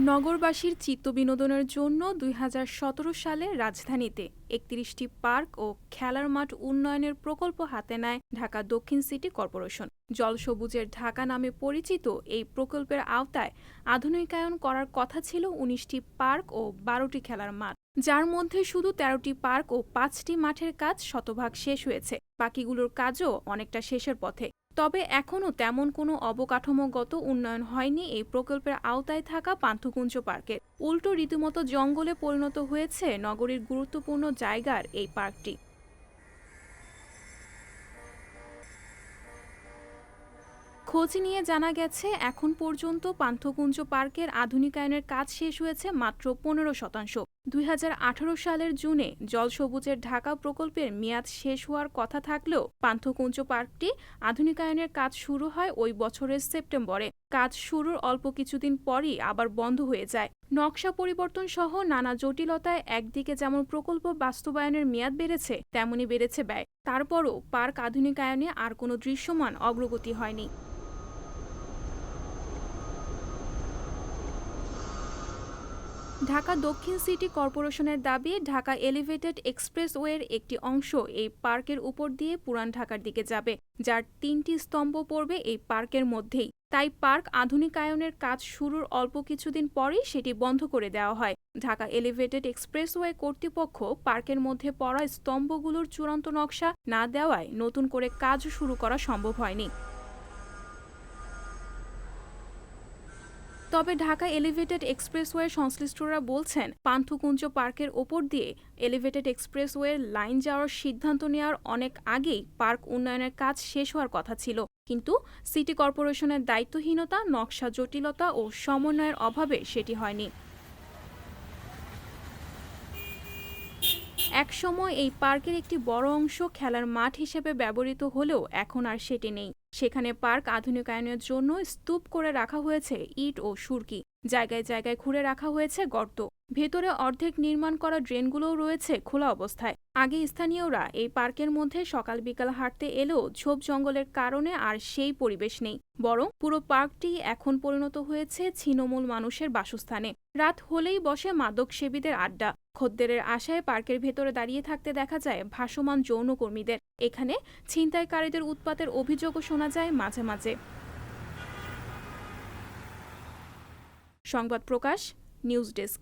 নগরবাসীর চিত্তবিনোদনের জন্য ২০১৭ সালে রাজধানীতে ৩১টি পার্ক ও খেলার মাঠ উন্নয়নের প্রকল্প হাতে নেয় ঢাকা দক্ষিণ সিটি কর্পোরেশন। জলসবুজের ঢাকা নামে পরিচিত এই প্রকল্পের আওতায় আধুনিকায়ন করার কথা ছিল ১৯টি পার্ক ও ১২টি খেলার মাঠ, যার মধ্যে শুধু ১৩টি পার্ক ও ৫টি মাঠের কাজ শতভাগ শেষ হয়েছে। বাকিগুলোর কাজও অনেকটা শেষের পথে। তবে এখনও তেমন কোনো অবকাঠামোগত উন্নয়ন হয়নি এই প্রকল্পের আওতায় থাকা পান্থকুঞ্জ পার্কের। উল্টো রীতিমতো জঙ্গলে পরিণত হয়েছে নগরীর গুরুত্বপূর্ণ জায়গার এই পার্কটি। খোঁজ নিয়ে জানা গেছে, এখন পর্যন্ত পান্থকুঞ্জ পার্কের আধুনিকায়নের কাজ শেষ হয়েছে মাত্র ১৫%। ২০১৮ সালের জুনে জলসবুজের ঢাকা প্রকল্পের মেয়াদ শেষ হওয়ার কথা থাকলেও পান্থকুঞ্জ পার্কটি আধুনিকায়নের কাজ শুরু হয় ওই বছরের সেপ্টেম্বরে। কাজ শুরুর অল্প কিছুদিন পরই আবার বন্ধ হয়ে যায়। নকশা পরিবর্তন সহ নানা জটিলতায় একদিকে যেমন প্রকল্প বাস্তবায়নের মেয়াদ বেড়েছে, তেমনি বেড়েছে ব্যয়। তারপরও পার্ক আধুনিকায়নে আর কোনো দৃশ্যমান অগ্রগতি হয়নি। ঢাকা দক্ষিণ সিটি কর্পোরেশনের দাবি, ঢাকা এলিভেটেড এক্সপ্রেসওয়ের একটি অংশ এই পার্কের উপর দিয়ে পুরান ঢাকার দিকে যাবে, যার ৩টি স্তম্ভ পড়বে এই পার্কের মধ্যেই। তাই পার্ক আধুনিকায়নের কাজ শুরুর অল্প কিছুদিন পরেই সেটি বন্ধ করে দেওয়া হয়। ঢাকা এলিভেটেড এক্সপ্রেসওয়ে কর্তৃপক্ষ পার্কের মধ্যে পড়া স্তম্ভগুলোর চূড়ান্ত নকশা না দেওয়ায় নতুন করে কাজ শুরু করা সম্ভব হয়নি। তবে ঢাকা এলিভেটেড এক্সপ্রেসওয়ের সংশ্লিষ্টরা বলছেন, পান্থকুঞ্জ পার্কের ওপর দিয়ে এলিভেটেড এক্সপ্রেসওয়ের লাইন যাওয়ার সিদ্ধান্ত নেওয়ার অনেক আগেই পার্ক উন্নয়নের কাজ শেষ হওয়ার কথা ছিল। কিন্তু সিটি কর্পোরেশনের দায়িত্বহীনতা, নকশা জটিলতা ও সমন্বয়ের অভাবে সেটি হয়নি। একসময় এই পার্কের একটি বড় অংশ খেলার মাঠ হিসেবে ব্যবহৃত হলেও এখন আর সেটি নেই। সেখানে পার্ক আধুনিকায়নের জন্য স্তূপ করে রাখা হয়েছে ইট ও সুরকি, জায়গায় জায়গায় খুঁড়ে রাখা হয়েছে গর্ত। ভেতরে অর্ধেক নির্মাণ করা ড্রেনগুলোও রয়েছে খোলা অবস্থায়। আগে স্থানীয়রা এই পার্কের মধ্যে সকাল বিকাল হাঁটতে এলেও ঝোপ জঙ্গলের কারণে আর সেই পরিবেশ নেই, বরং পুরো পার্কটি এখন পরিণত হয়েছে ছিন্নমূল মানুষের বাসস্থানে। রাত হলেই বসে মাদকসেবীদের আড্ডা। খদ্দেরের আশায় পার্কের ভেতরে দাঁড়িয়ে থাকতে দেখা যায় ভাসমান যৌনকর্মীদের। এখানে ছিনতাইকারীদের উৎপাতের অভিযোগও শোনা যায় মাঝে মাঝে। সংবাদ প্রকাশ, নিউজ ডেস্ক।